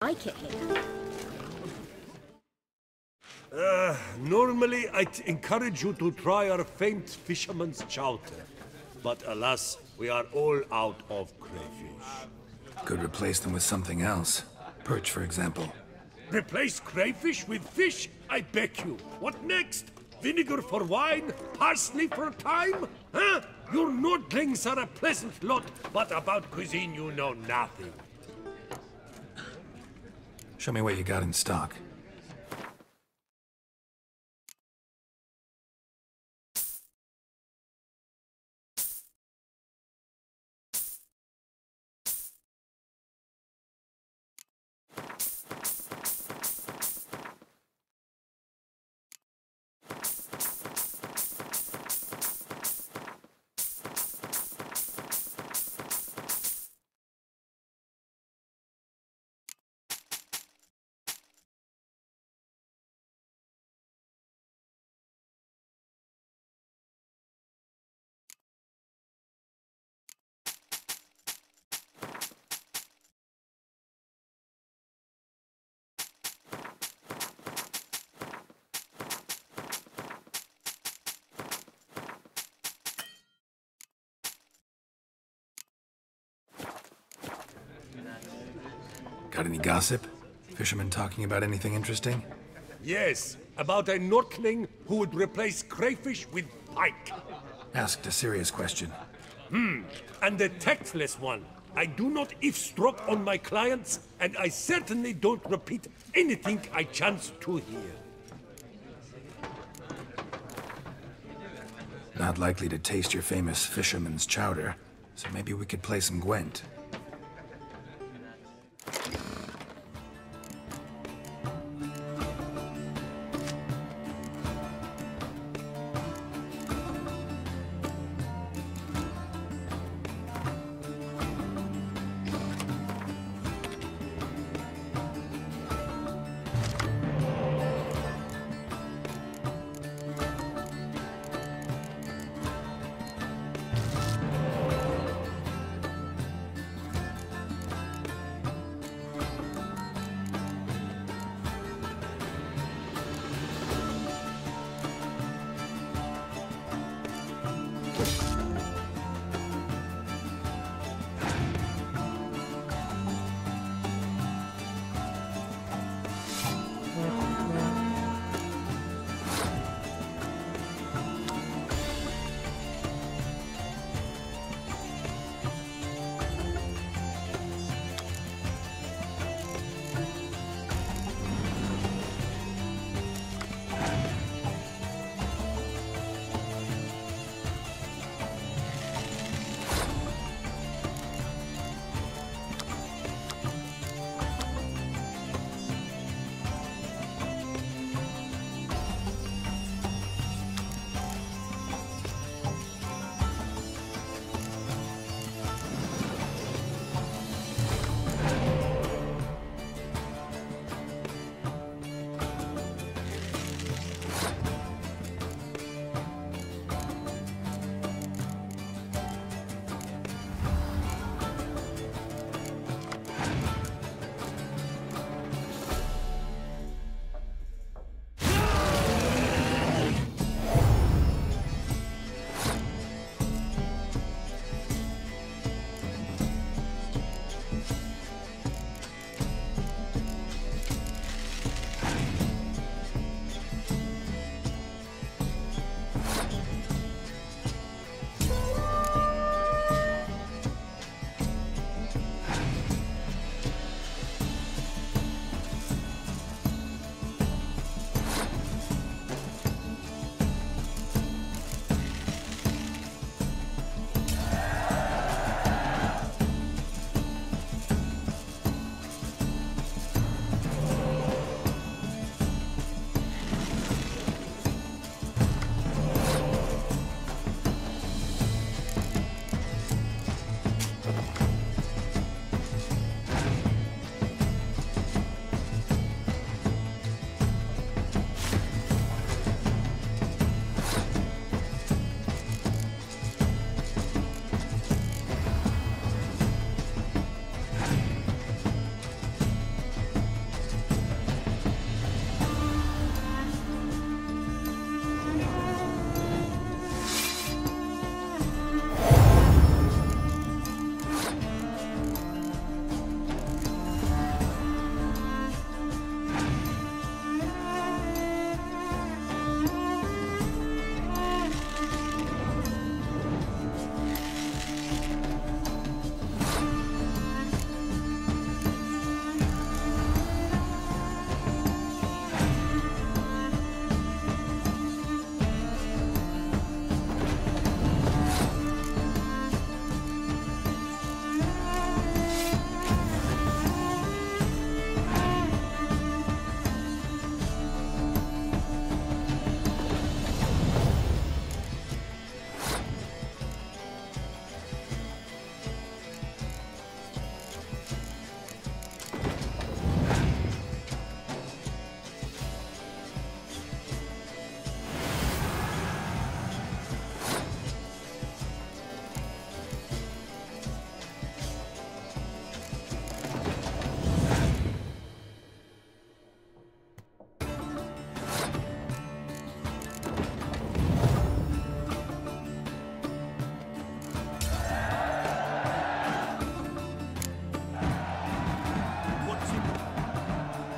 like it here. Normally I'd encourage you to try our famed fisherman's chowder. But alas, we are all out of crayfish. Could replace them with something else. Perch, for example. Replace crayfish with fish? I beg you. What next? Vinegar for wine? Parsley for thyme? Huh? Your Nordlings are a pleasant lot, but about cuisine you know nothing. Show me what you got in stock. Got any gossip? Fishermen talking about anything interesting? Yes, about a Nordling who would replace crayfish with pike. Asked a serious question. And a tactless one. I do not eavesdrop on my clients, and I certainly don't repeat anything I chance to hear. Not likely to taste your famous fisherman's chowder, so maybe we could play some Gwent.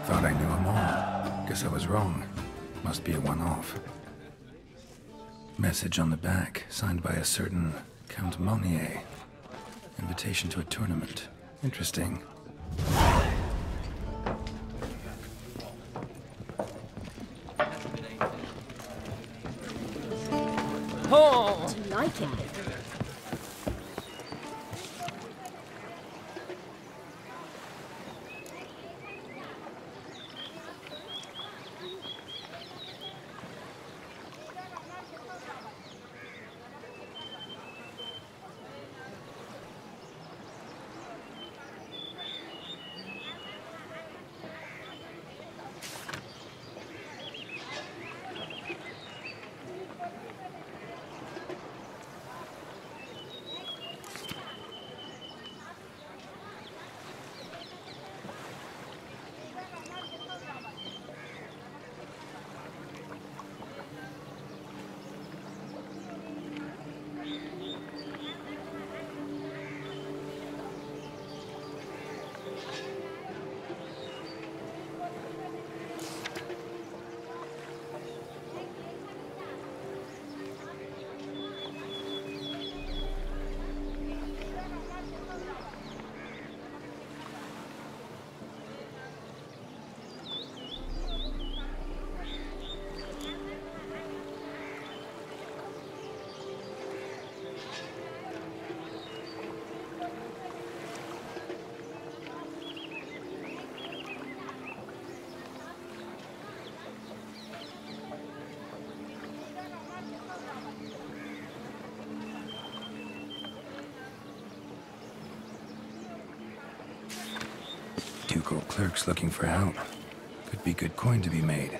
Thought I knew them all. Guess I was wrong. Must be a one-off. Message on the back, signed by a certain Count Monnier. Invitation to a tournament. Interesting. Oh! Do you like it? Ducal clerks looking for help. Could be good coin to be made.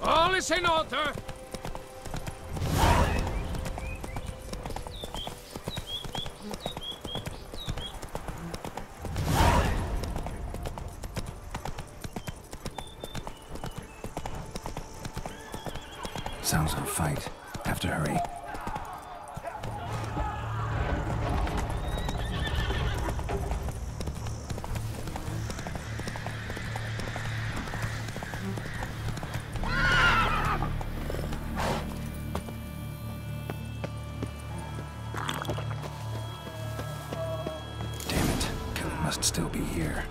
All is in order. Sounds of a fight. Have to hurry. Damn it. Killer must still be here.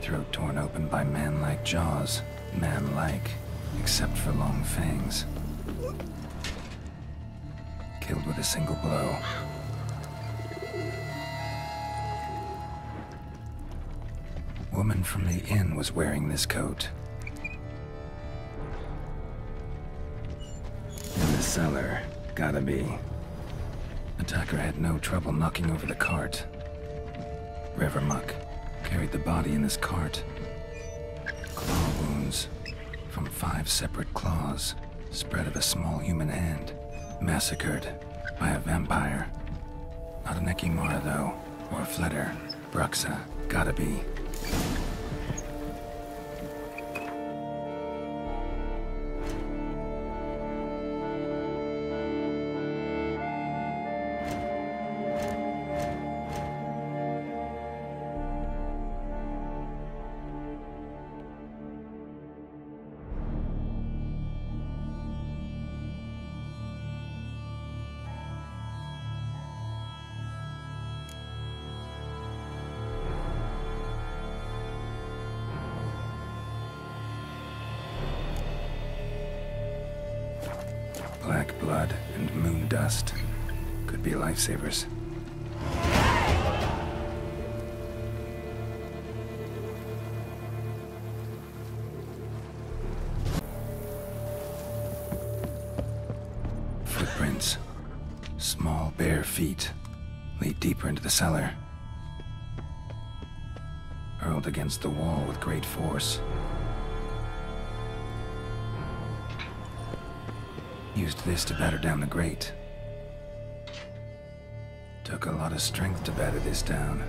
Throat torn open by man-like jaws. Man-like, except for long fangs. Killed with a single blow. Woman from the inn was wearing this coat. In the cellar, gotta be. Attacker had no trouble knocking over the cart. Revermuck carried the body in his cart. Claw wounds from 5 separate claws, spread of a small human hand. Massacred by a vampire. Not an Ekimara, though, or a Fletter. Bruxa, gotta be. Black blood and moon dust. Could be lifesavers. Footprints. Small, bare feet. Lead deeper into the cellar. Hurled against the wall with great force. Used this to batter down the grate. To Took a lot of strength to batter this down.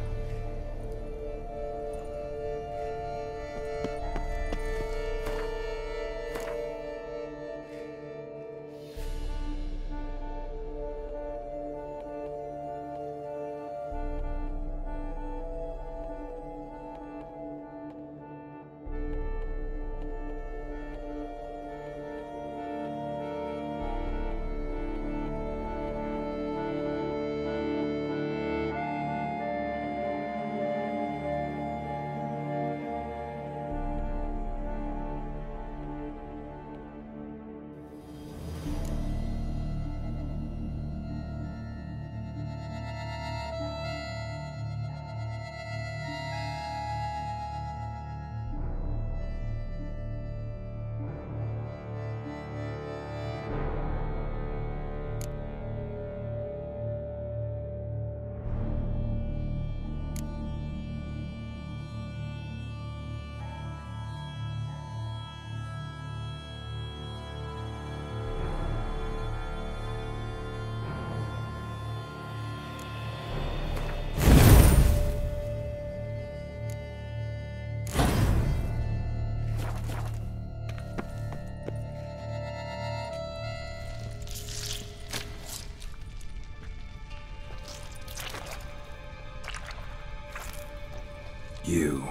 You.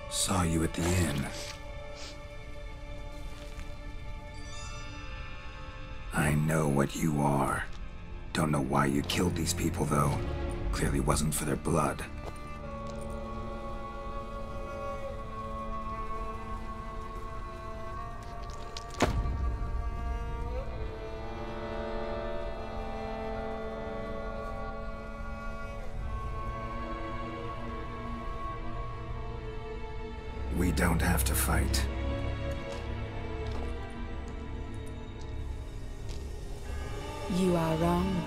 Saw you at the inn. I know what you are. Don't know why you killed these people, though. Clearly wasn't for their blood. We don't have to fight. You are wrong.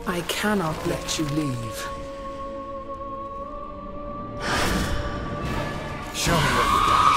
I cannot let you leave. Show me what you got.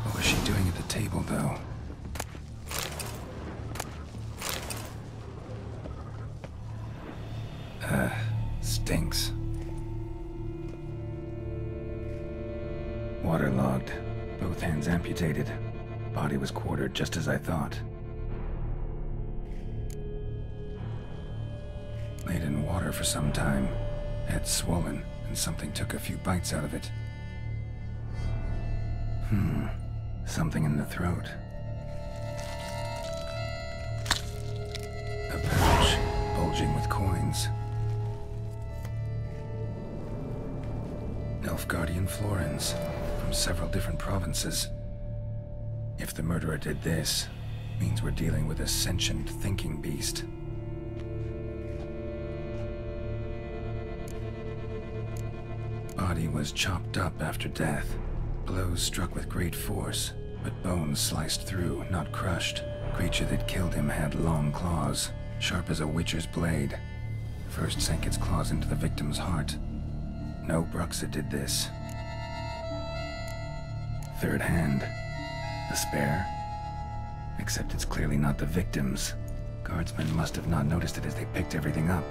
What was she doing at the table, though? Stinks. Waterlogged. Both hands amputated. Body was quartered just as I thought. Laid in water for some time. Head swollen, and something took a few bites out of it. Something in the throat. A pouch, bulging with coins. Nilfgaardian florins, from several different provinces. If the murderer did this, means we're dealing with a sentient thinking beast. Body was chopped up after death. Blows struck with great force, but bones sliced through, not crushed. Creature that killed him had long claws, sharp as a witcher's blade. First sank its claws into the victim's heart. No Bruxa did this. Third hand. A spare? Except it's clearly not the victim's. Guardsmen must have not noticed it as they picked everything up.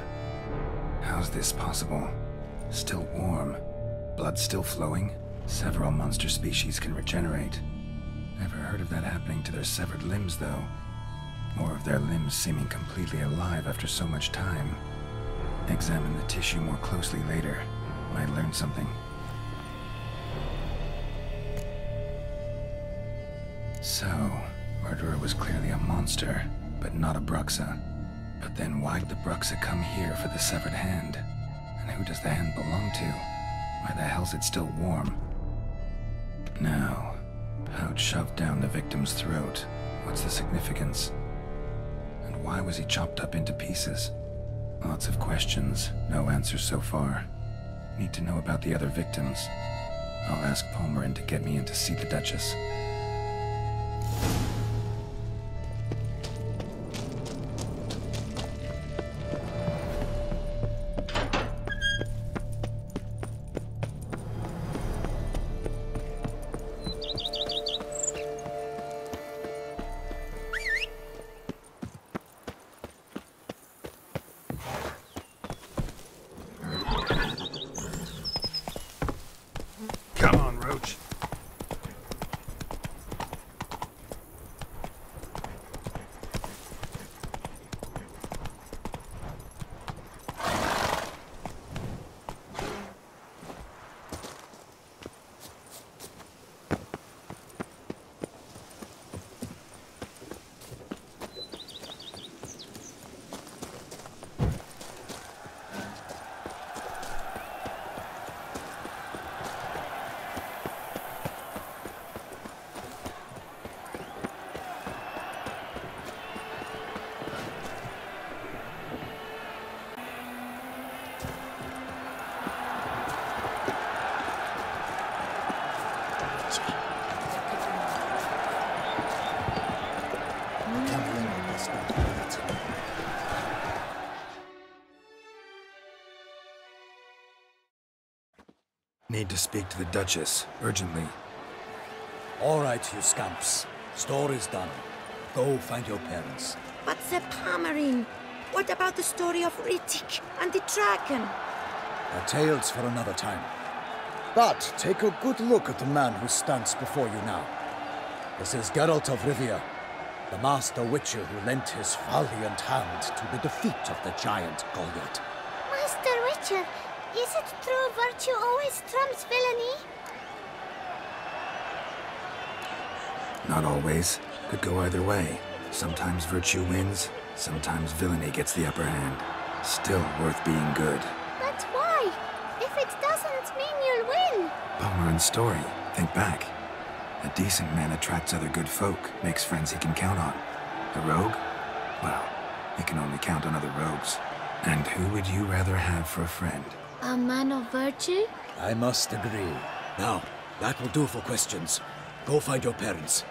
How's this possible? Still warm. Blood still flowing? Several monster species can regenerate. Never heard of that happening to their severed limbs, though. Or of their limbs seeming completely alive after so much time. Examine the tissue more closely later. Might learn something. So, murderer was clearly a monster, but not a Bruxa. But then why did the Bruxa come here for the severed hand? And who does the hand belong to? Why the hell's it still warm? Now, pouch shoved down the victim's throat. What's the significance? And why was he chopped up into pieces? Lots of questions, no answers so far. Need to know about the other victims. I'll ask Palmerin to get me in to see the Duchess. Come on, Roach. Need to speak to the Duchess, urgently. All right, you scamps. Story's done. Go find your parents. But Sir Palmerin, what about the story of Rittik and the dragon? A tale's for another time. But take a good look at the man who stands before you now. This is Geralt of Rivia, the master witcher who lent his valiant hand to the defeat of the giant Goliath. Master Witcher, is it true virtue always trumps villainy? Not always. Could go either way. Sometimes virtue wins, sometimes villainy gets the upper hand. Still worth being good. But why? If it doesn't mean you'll win. Palmerin's story. Think back. A decent man attracts other good folk, makes friends he can count on. A rogue? Well, he can only count on other rogues. And who would you rather have for a friend? A man of virtue? I must agree. Now, that will do for questions. Go find your parents.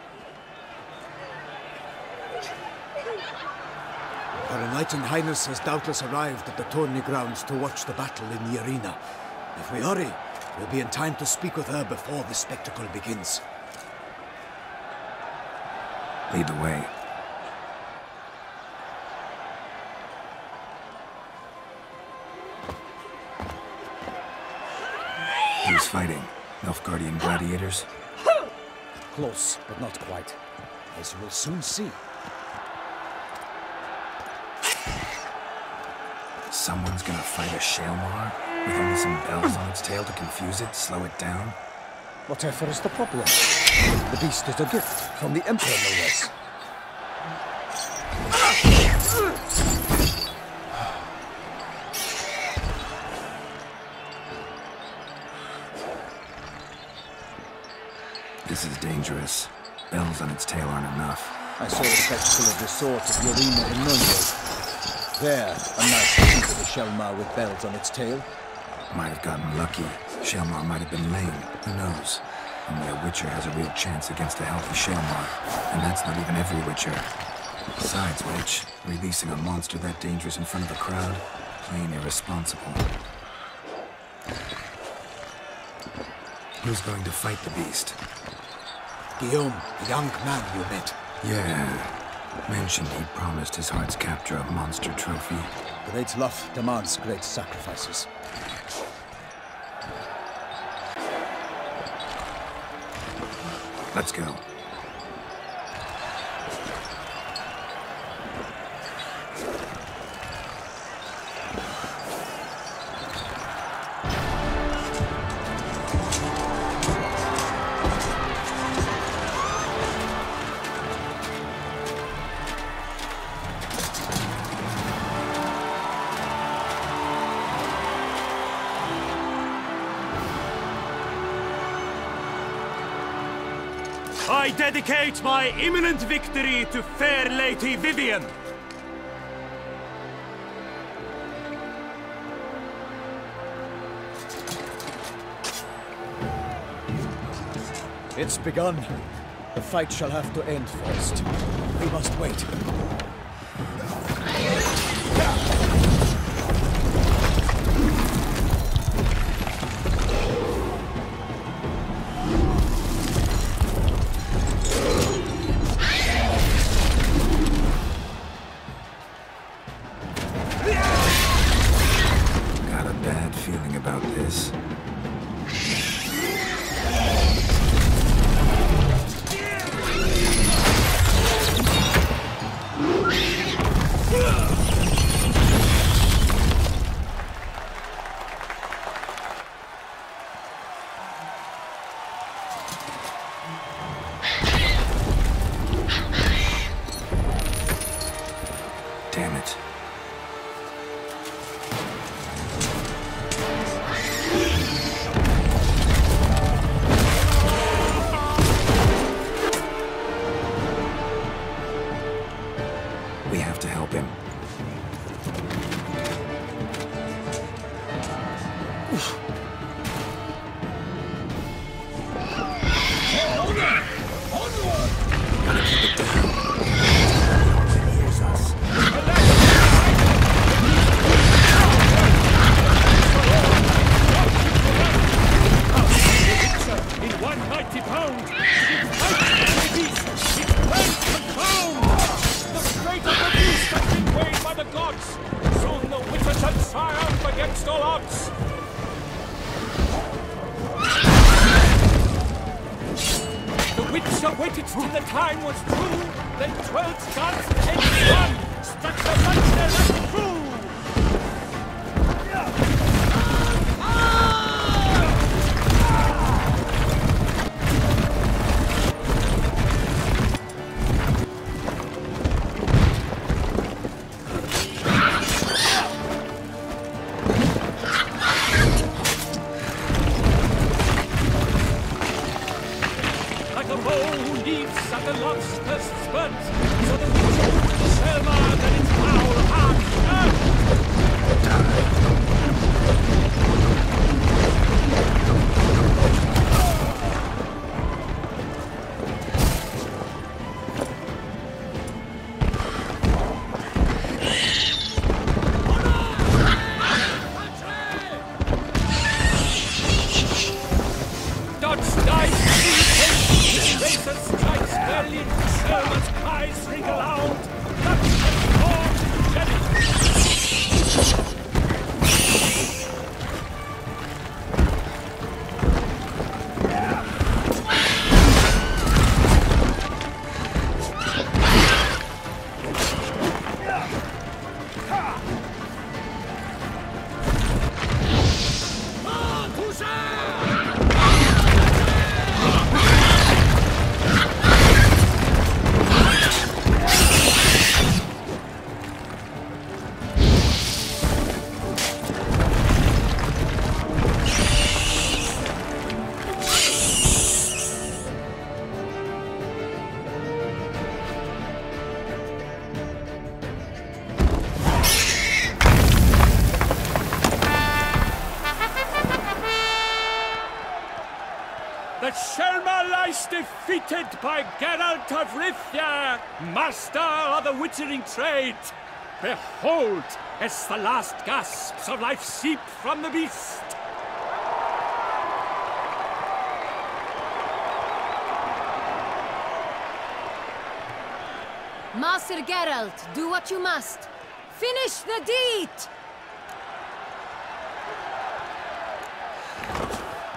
Her Knight and Highness has doubtless arrived at the tourney grounds to watch the battle in the arena. If we hurry, we'll be in time to speak with her before the spectacle begins. Lead the way. Who's fighting? Nilfgaardian gladiators? Close, but not quite. As you will soon see. Someone's gonna fight a Shalmar with only some bells on its tail to confuse it, slow it down? Whatever is the problem? The beast is a gift from the Emperor, no less. This is dangerous. Bells on its tail aren't enough. I saw a spectacle of the sort at the arena in Nuremberg. There, a knight defeated a Shalmar with bells on its tail. Might have gotten lucky. Shalmar might have been lame. Who knows? Only a Witcher has a real chance against a healthy Shalmar. And that's not even every Witcher. Besides which, releasing a monster that dangerous in front of a crowd? Plain irresponsible. Who's going to fight the beast? Guillaume, the young man you met. Yeah. Mentioned he'd promised his heart's captor a monster trophy. Great love demands great sacrifices. Let's go. I dedicate my imminent victory to fair Lady Vivian. It's begun. The fight shall have to end first. We must wait. Got a bad feeling about this. Damn it. We have to help him. Gotta keep it down. He hears us. In one mighty pound, it fights the beast, it plants the crown! The fate of the beast has been weighed by the gods! Soon the Witcher shall triumph against all odds! The Witcher waited till the time was true, then 12 guards takes one, struck the monster like true! Like a bow who leaps at the love's first spurt, so the Witcher Selma that its foul heart dodge, dive, racer strikes well in Selma's led by Geralt of Rivia, master of the witchering trade. Behold, as the last gasps of life seep from the beast. Master Geralt, do what you must. Finish the deed!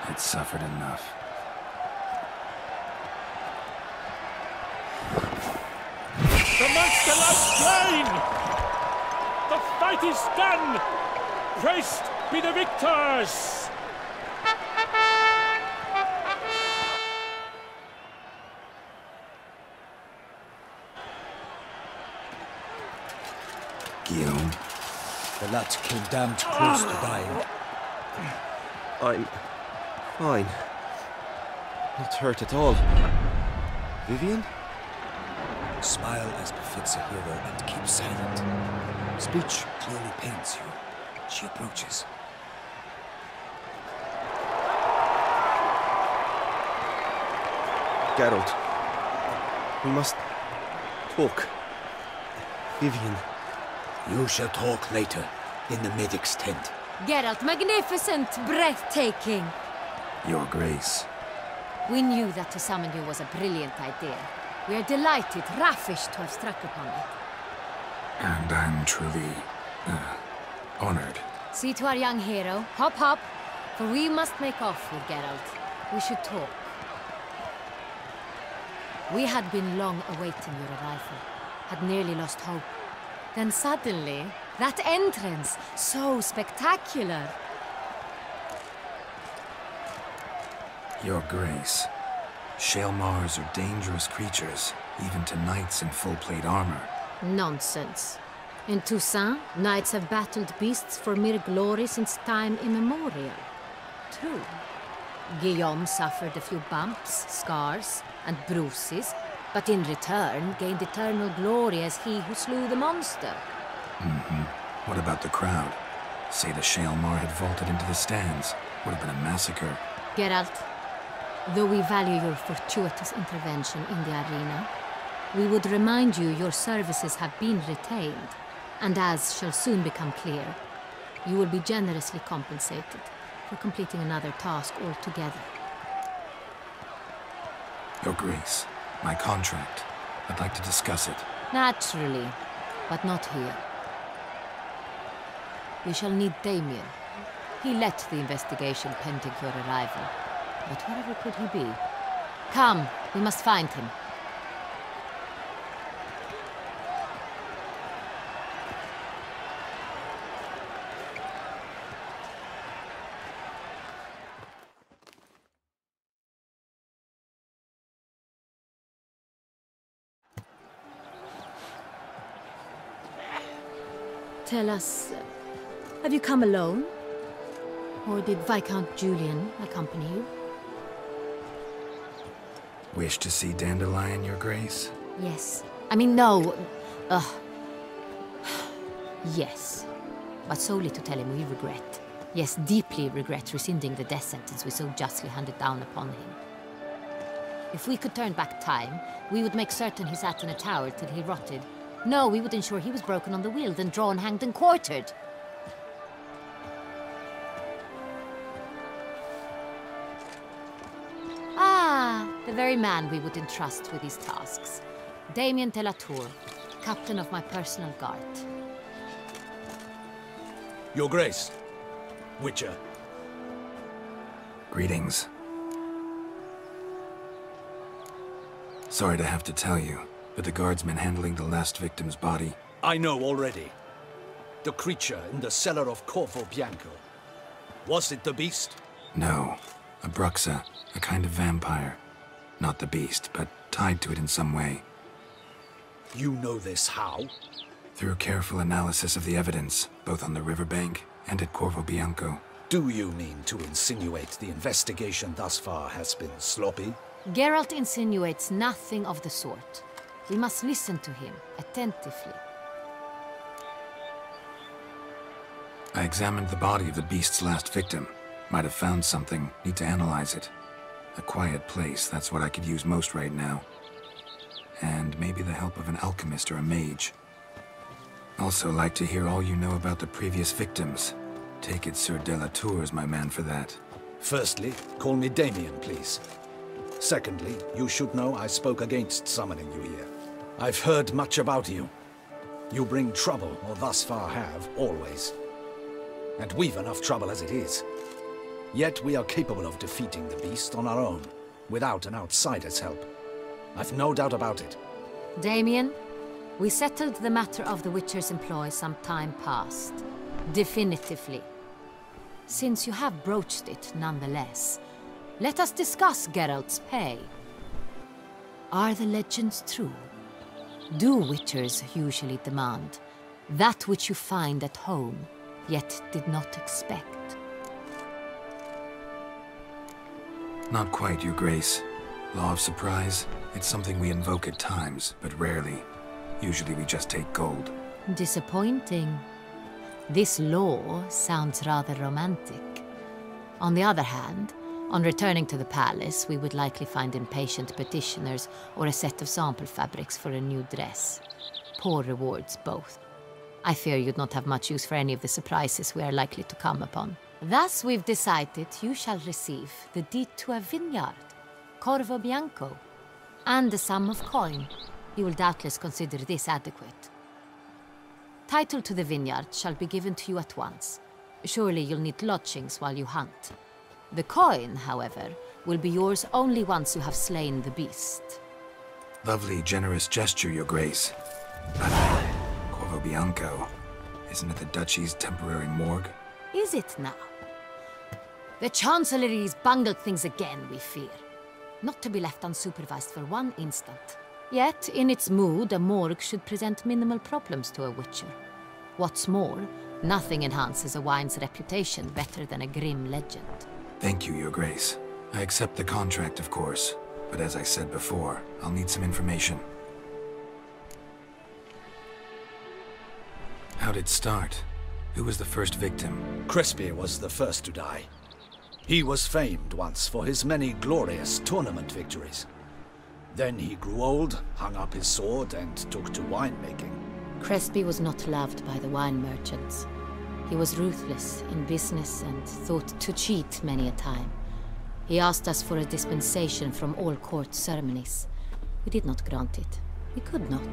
It suffered enough. The monster lies slain! The fight is done! Praised be the victors! Guillaume? The lad came damned close to dying. I'm fine. Not hurt at all. Vivian? Smile as befits a hero and keep silent. Speech clearly pains you. She approaches. Geralt. We must talk. Vivian. You shall talk later, in the medic's tent. Geralt, magnificent, breathtaking. Your Grace. We knew that to summon you was a brilliant idea. We are delighted, ravished to have struck upon it. And I'm truly, honored. See to our young hero. Hop, hop. For we must make off with Geralt. We should talk. We had been long awaiting your arrival. Had nearly lost hope. Then suddenly, that entrance, so spectacular. Your Grace. Shaelmars are dangerous creatures, even to knights in full-plate armor. Nonsense. In Toussaint, knights have battled beasts for mere glory since time immemorial. True. Guillaume suffered a few bumps, scars, and bruises, but in return gained eternal glory as he who slew the monster. What about the crowd? Say the Shaelmar had vaulted into the stands. Would have been a massacre. Geralt, though we value your fortuitous intervention in the arena, we would remind you your services have been retained, and as shall soon become clear, you will be generously compensated for completing another task altogether. Your Grace, my contract. I'd like to discuss it. Naturally, but not here. We shall need Damien. He led the investigation pending your arrival. But wherever could he be? Come, we must find him. Tell us, have you come alone? Or did Viscount Julian accompany you? Wish to see Dandelion, Your Grace? Yes. I mean, no. Yes. But solely to tell him we regret. Yes, deeply regret rescinding the death sentence we so justly handed down upon him. If we could turn back time, we would make certain he sat in a tower till he rotted. No, we would ensure he was broken on the wheel, then drawn, hanged, and quartered. Ah, the very man we would entrust with these tasks. Damien de la Tour, captain of my personal guard. Your Grace. Witcher. Greetings. Sorry to have to tell you, but the guardsman handling the last victim's body... I know already. The creature in the cellar of Corvo Bianco. Was it the beast? No. A Bruxa, a kind of vampire. Not the beast, but tied to it in some way. You know this how? Through careful analysis of the evidence, both on the riverbank and at Corvo Bianco. Do you mean to insinuate the investigation thus far has been sloppy? Geralt insinuates nothing of the sort. We must listen to him attentively. I examined the body of the beast's last victim. Might have found something. Need to analyze it. A quiet place, that's what I could use most right now. And maybe the help of an alchemist or a mage. Also like to hear all you know about the previous victims. Take it Sir Delatour is my man for that. Firstly, call me Damien, please. Secondly, you should know I spoke against summoning you here. I've heard much about you. You bring trouble, or thus far have, always. And we've enough trouble as it is. Yet we are capable of defeating the beast on our own, without an outsider's help. I've no doubt about it. Damien, we settled the matter of the Witcher's employ some time past. Definitively. Since you have broached it nonetheless, let us discuss Geralt's pay. Are the legends true? Do Witchers usually demand that which you find at home, yet did not expect? Not quite, Your Grace. Law of surprise, it's something we invoke at times, but rarely. Usually we just take gold. Disappointing. This law sounds rather romantic. On the other hand, on returning to the palace, we would likely find impatient petitioners or a set of sample fabrics for a new dress. Poor rewards, both. I fear you'd not have much use for any of the surprises we are likely to come upon. Thus, we've decided you shall receive the deed to a vineyard, Corvo Bianco, and a sum of coin. You will doubtless consider this adequate. Title to the vineyard shall be given to you at once. Surely you'll need lodgings while you hunt. The coin, however, will be yours only once you have slain the beast. Lovely, generous gesture, Your Grace. But Corvo Bianco, isn't it the Duchy's temporary morgue? Is it now? The Chancellery's bungled things again, we fear. Not to be left unsupervised for one instant. Yet, in its mood, a morgue should present minimal problems to a Witcher. What's more, nothing enhances a wine's reputation better than a grim legend. Thank you, Your Grace. I accept the contract, of course. But as I said before, I'll need some information. How'd it start? Who was the first victim? Crespi was the first to die. He was famed once for his many glorious tournament victories. Then he grew old, hung up his sword, and took to winemaking. Crespi was not loved by the wine merchants. He was ruthless in business and thought to cheat many a time. He asked us for a dispensation from all court ceremonies. We did not grant it. We could not.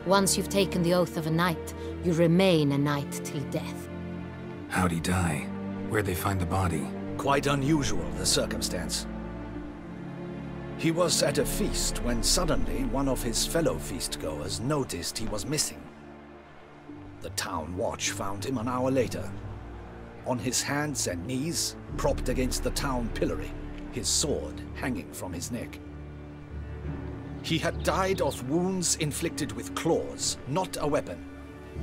Once you've taken the oath of a knight, you remain a knight till death. How'd he die? Where'd they find the body? Quite unusual, the circumstance. He was at a feast when suddenly one of his fellow feastgoers noticed he was missing. The town watch found him an hour later. On his hands and knees, propped against the town pillory, his sword hanging from his neck. He had died of wounds inflicted with claws, not a weapon.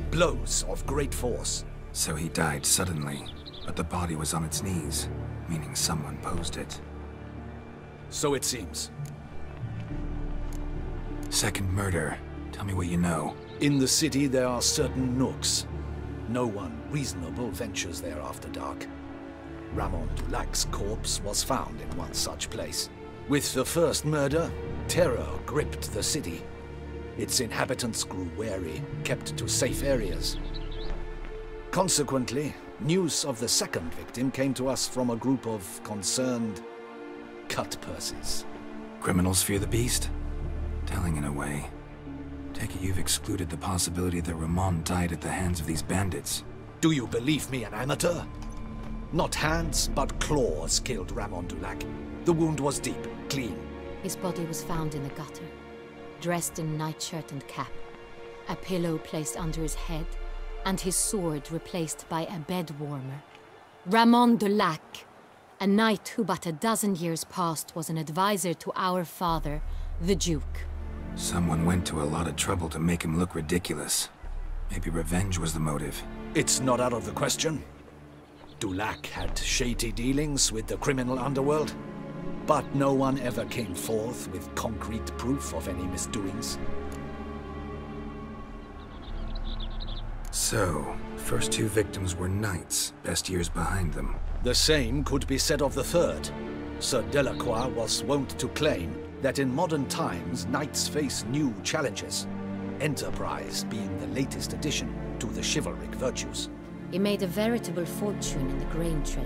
Blows of great force. So he died suddenly, but the body was on its knees, meaning someone posed it. So it seems. Second murder. Tell me what you know. In the city there are certain nooks. No one reasonable ventures there after dark. Ramon Dulac's corpse was found in one such place. With the first murder, terror gripped the city. Its inhabitants grew wary, kept to safe areas. Consequently, news of the second victim came to us from a group of concerned cut-purses. Criminals fear the beast? Telling in a way. Take it you've excluded the possibility that Ramon died at the hands of these bandits. Do you believe me an amateur? Not hands, but claws killed Ramon Dulac. The wound was deep, clean. His body was found in the gutter, dressed in nightshirt and cap, a pillow placed under his head, and his sword replaced by a bed warmer. Ramon Dulac, a knight who but a dozen years past was an advisor to our father, the Duke. Someone went to a lot of trouble to make him look ridiculous. Maybe revenge was the motive. It's not out of the question. Dulac had shady dealings with the criminal underworld, but no one ever came forth with concrete proof of any misdoings. So, first two victims were knights, best years behind them. The same could be said of the third. Sir Delacroix was wont to claim that in modern times, knights face new challenges, enterprise being the latest addition to the chivalric virtues. He made a veritable fortune in the grain trade.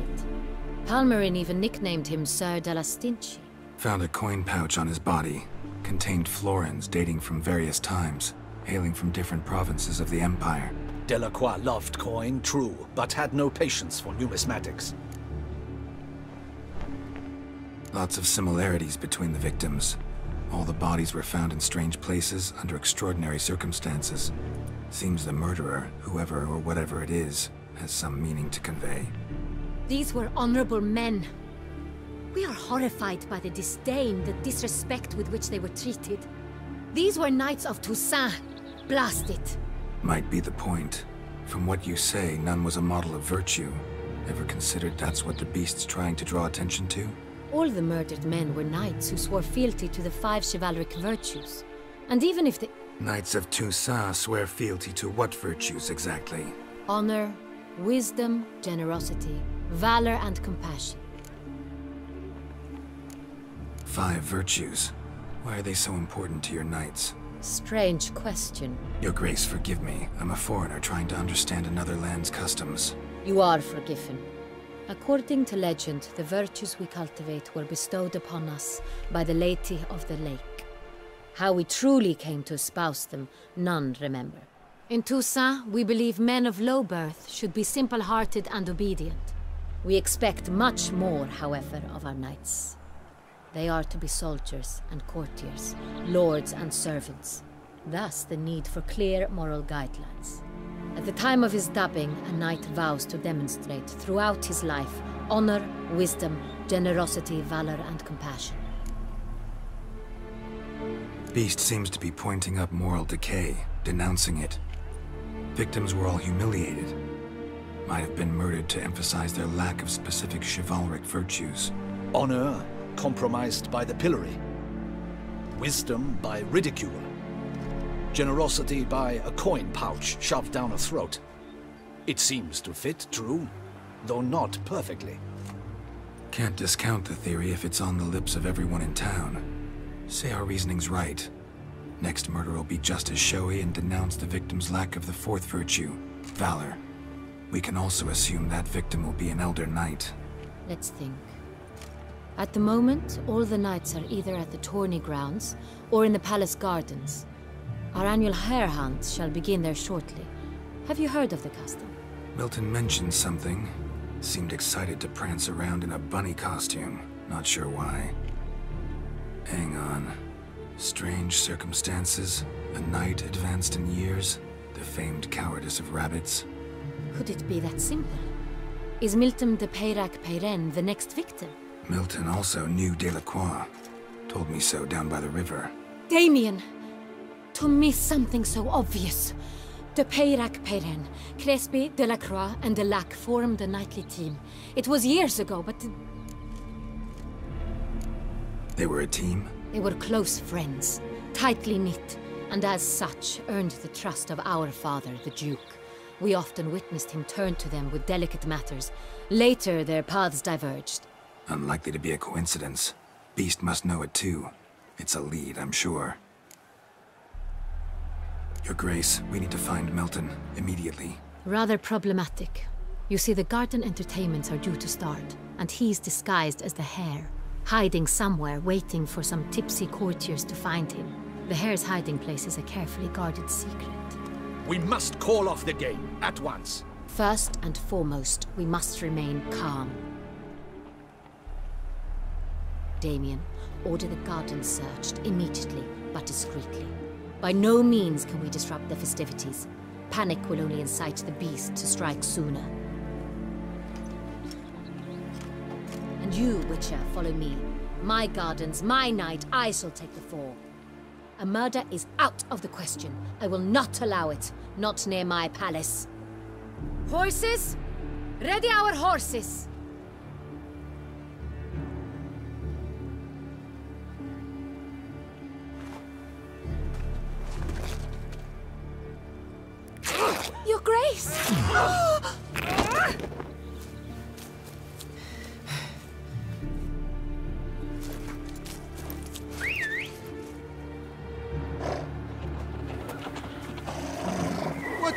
Palmerin even nicknamed him Sir de la Stinchi. Found a coin pouch on his body. Contained florins dating from various times, hailing from different provinces of the Empire. Delacroix loved coin, true, but had no patience for numismatics. Lots of similarities between the victims. All the bodies were found in strange places under extraordinary circumstances. Seems the murderer, whoever or whatever it is, has some meaning to convey. These were honorable men. We are horrified by the disdain, the disrespect with which they were treated. These were knights of Toussaint. Blast it. Might be the point. From what you say, none was a model of virtue. Ever considered that's what the beast's trying to draw attention to? All the murdered men were knights who swore fealty to the 5 chivalric virtues. And even if the... Knights of Toussaint swear fealty to what virtues exactly? Honor, wisdom, generosity, valor and compassion. 5 virtues. Why are they so important to your knights? Strange question. Your Grace, forgive me. I'm a foreigner trying to understand another land's customs. You are forgiven. According to legend, the virtues we cultivate were bestowed upon us by the Lady of the Lake. How we truly came to espouse them, none remember. In Toussaint, we believe men of low birth should be simple-hearted and obedient. We expect much more, however, of our knights. They are to be soldiers and courtiers, lords and servants. Thus the need for clear moral guidelines. At the time of his dubbing, a knight vows to demonstrate throughout his life honor, wisdom, generosity, valor, and compassion. Beast seems to be pointing up moral decay, denouncing it. Victims were all humiliated. Might have been murdered to emphasize their lack of specific chivalric virtues. Honor compromised by the pillory. Wisdom by ridicule. Generosity by a coin pouch shoved down a throat. It seems to fit, true, though not perfectly. Can't discount the theory if it's on the lips of everyone in town. Say our reasoning's right. Next murder will be just as showy and denounce the victim's lack of the 4th virtue, valor. We can also assume that victim will be an elder knight. Let's think. At the moment, all the knights are either at the tourney grounds or in the palace gardens. Our annual hare hunt shall begin there shortly. Have you heard of the custom? Milton mentioned something. Seemed excited to prance around in a bunny costume. Not sure why. Hang on. Strange circumstances. A knight advanced in years. The famed cowardice of rabbits. Could it be that simple? Is Milton de Peyrac-Peyren the next victim? Milton also knew Delacroix. Told me so down by the river. Damien! To miss something so obvious. De Peyrac-Peyren, Crespi, Delacroix, and Delac formed a knightly team. It was years ago, but... They were a team? They were close friends, tightly knit, and as such earned the trust of our father, the Duke. We often witnessed him turn to them with delicate matters. Later, their paths diverged. Unlikely to be a coincidence. Beast must know it too. It's a lead, I'm sure. Your Grace, we need to find Milton, immediately. Rather problematic. You see, the garden entertainments are due to start, and he's disguised as the hare, hiding somewhere, waiting for some tipsy courtiers to find him. The hare's hiding place is a carefully guarded secret. We must call off the game, at once. First and foremost, we must remain calm. Damien, order the garden searched immediately, but discreetly. By no means can we disrupt the festivities. Panic will only incite the beast to strike sooner. And you, Witcher, follow me. My gardens, my night, I shall take the fall. A murder is out of the question. I will not allow it. Not near my palace. Horses? Ready our horses! Your Grace!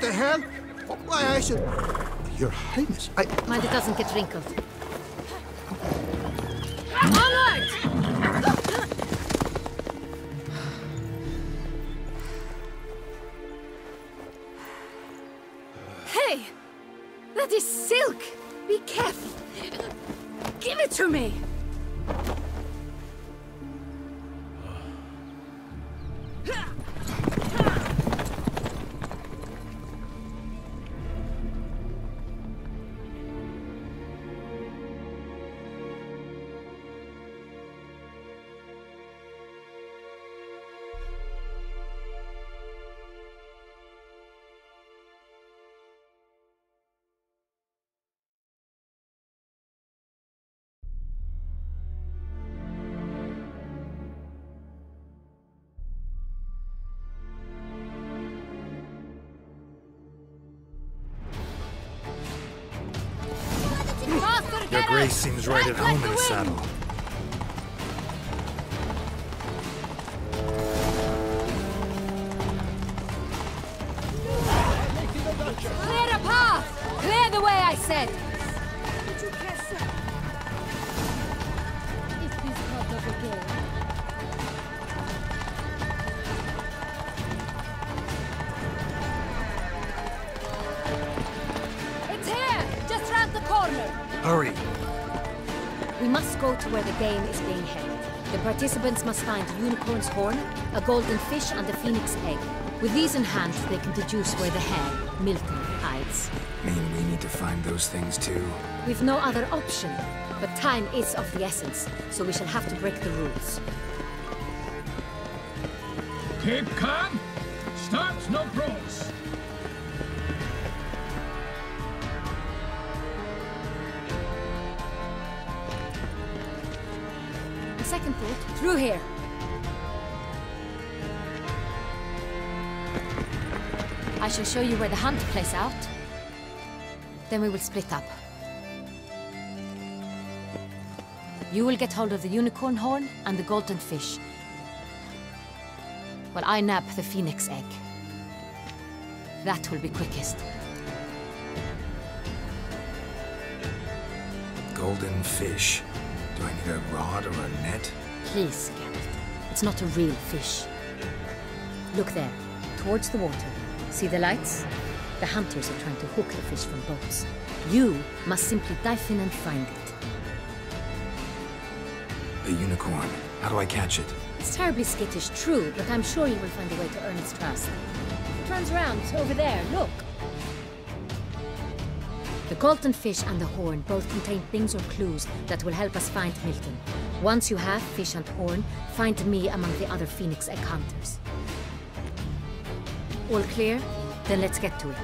the hell? Why, I should... Your Highness, I... Mind it doesn't get wrinkled. Onward! Hey! That is silk! Be careful! Give it to me! Your Grace seems right at home in his saddle. Clear the path! Clear the way, I said! It's here! Just round the corner! Hurry! We must go to where the game is being held. The participants must find a unicorn's horn, a golden fish, and a phoenix egg. With these in hand, they can deduce where the hare, Milton, hides. Mean we need to find those things too? We've no other option, but time is of the essence, so we shall have to break the rules. Keep calm. Start no brawls. Second thought, through here. I shall show you where the hunt plays out. Then we will split up. You will get hold of the unicorn horn and the golden fish, while I nab the phoenix egg. That will be quickest. Golden fish. Do I need a rod or a net? Please, Geralt. It's not a real fish. Look there, towards the water. See the lights? The hunters are trying to hook the fish from boats. You must simply dive in and find it. The unicorn. How do I catch it? It's terribly skittish, true, but I'm sure you will find a way to earn its trust. It runs around, over there, look. The golden fish and the horn both contain things or clues that will help us find Milton. Once you have fish and horn, find me among the other phoenix egg hunters. All clear? Then let's get to it.